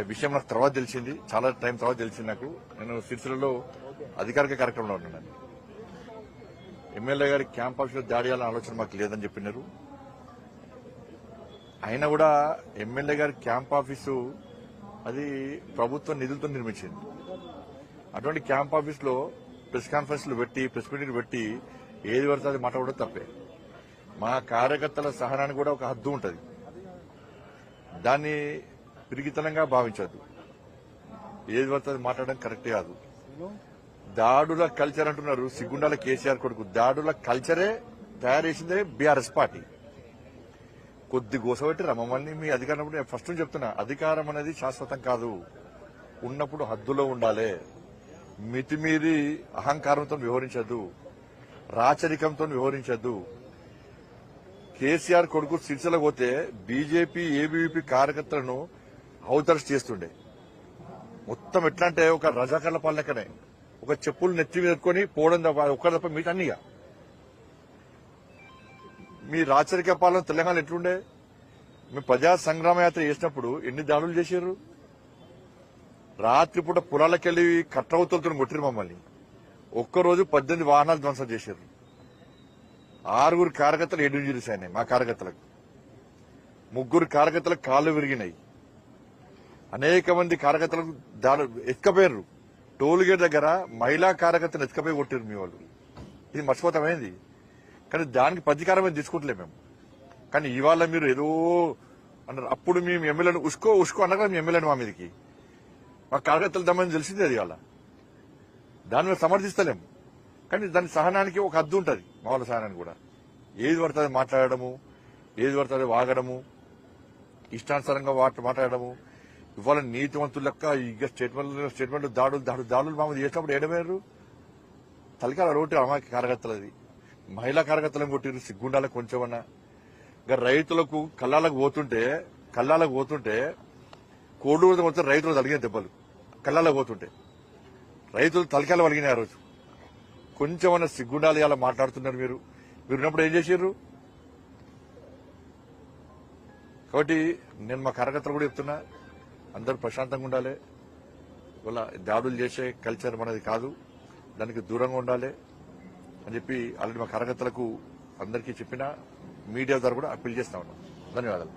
విషయం నాకు తర్వాత తెలిసింది, చాలా టైం తర్వాత తెలిసింది నాకు. నేను సిరిసిల్లలో అధికారిక కార్యక్రమంలో ఉన్నాను. ఎమ్మెల్యే గారి క్యాంప్ ఆఫీసులో దాడి చేయాలనే ఆలోచన మాకు లేదని చెప్పినారు. అయినా కూడా ఎమ్మెల్యే గారి క్యాంప్ ఆఫీసు అది ప్రభుత్వం నిధులతో నిర్మించింది. అటువంటి క్యాంప్ ఆఫీస్ లో ప్రెస్ కాన్ఫరెన్స్లు పెట్టి, ప్రెస్ మీటింగ్ పెట్టి ఏది పడితే అది మాట్లాడడం తప్పే. మా కార్యకర్తల సహనానికి కూడా ఒక హద్దు ఉంటుంది. దాన్ని పిరిగితనంగా భావించద్దు. ఏది పడితే అది మాట్లాడడం కరెక్టే కాదు. దాడుల కల్చర్ అంటున్నారు. సిగ్గుండాల కేసీఆర్ కొడుకు దాడుల కల్చరే తయారు చేసిందే బీఆర్ఎస్ పార్టీ. కొద్ది గోసపెట్టి రమ్మని మీ అధికారం ఫస్ట్ చెప్తున్నా, అధికారం అనేది శాశ్వతం కాదు. ఉన్నప్పుడు హద్దులో ఉండాలి. మితిమీరి అహంకారంతో వ్యవహరించద్దు, రాచరికంతో వ్యవహరించద్దు. కేసీఆర్ కొడుకు సిరిసిల్ల పోతే బీజేపీ ఏబీవీపీ కార్యకర్తలను హౌతర్స్ చేస్తుండే. మొత్తం ఎట్లా అంటే ఒక రజాకర్ల పాలనకనే, ఒక చెప్పులు నెత్తి పెట్టుకుని పోవడం తప్ప ఒక్కరి తప్ప మీట అన్నీగా. మీ రాచరిక పాలన తెలంగాణ ఎట్లుండే? మీ ప్రజా సంగ్రామ యాత్ర చేసినప్పుడు ఎన్ని దాడులు చేశారు? రాత్రిపూట పొలాలకెళ్లి కట్రవతులతో కొట్టిరు మమ్మల్ని. ఒక్కరోజు 18 వాహనాలు ధ్వంసం చేశారు. 6 కార్యకర్తలు హెడ్ ఇంజరీస్ అయినాయి. మా కార్యకర్తలకు 3 కార్యకర్తలకు కాళ్లు విరిగినాయి. అనేక మంది కార్యకర్తలకు ఎత్తుకపోయారు. టోల్ గేట్ దగ్గర మహిళా కార్యకర్తలు ఎత్తుకపోయి కొట్టారు మీ వాళ్ళు. ఇది మర్చిపోతామైంది. కానీ దానికి ప్రతీకారమే తీసుకుంటలేము మేము. కానీ ఇవాళ మీరు ఏదో అన్నారు. అప్పుడు మేము ఎమ్మెల్యేను ఉసుకో అన్నగా మీ ఎమ్మెల్యేను మా మీదకి మా కార్యకర్తలు దమ్మని తెలిసింది. అది ఇవాళ దాన్ని మేము సమర్థిస్తలేము. కానీ దాని సహనానికి ఒక హద్దు ఉంటుంది. మా వాళ్ళ సహనానికి కూడా ఏది పడుతుంది మాట్లాడము, ఏది పడుతుంది వాగడము, ఇష్టానుసారంగా మాట్లాడము. ఇవాళ నీతివంతులు లెక్క ఇక స్టేట్మెంట్ దాడులు మామూలు చేసినప్పుడు ఏడమేరు తలకాల రోడ్డు అమ్మాయి కార్యకర్తలది. మహిళా కార్యకర్తలను కొట్టిరు. సిగ్గుండాలకు కొంచెమన్నా. ఇంకా రైతులకు కళ్ళాలకు పోతుంటే కోడూరు మొత్తం రైతులు తలిగిన దెబ్బలు కళ్ళాలకు పోతుంటే రైతులు తలకాయలు వలిగినాయి. ఆ రోజు కొంచెమన్నా సిగ్గుండాలి అలా మాట్లాడుతున్నారు. మీరు ఉన్నప్పుడు ఏం చేశారు? కాబట్టి నేను మా కార్యకర్తలు కూడా చెప్తున్నా, అందరూ ప్రశాంతంగా ఉండాలి. ఇవాళ దాడులు చేసే కల్చర్ మనది కాదు, దానికి దూరంగా ఉండాలి అని చెప్పి ఆల్రెడీ మా కార్యకర్తలకు అందరికీ చెప్పినా, మీడియా ద్వారా కూడా అప్పీల్ చేస్తా ఉన్నాం. ధన్యవాదాలు.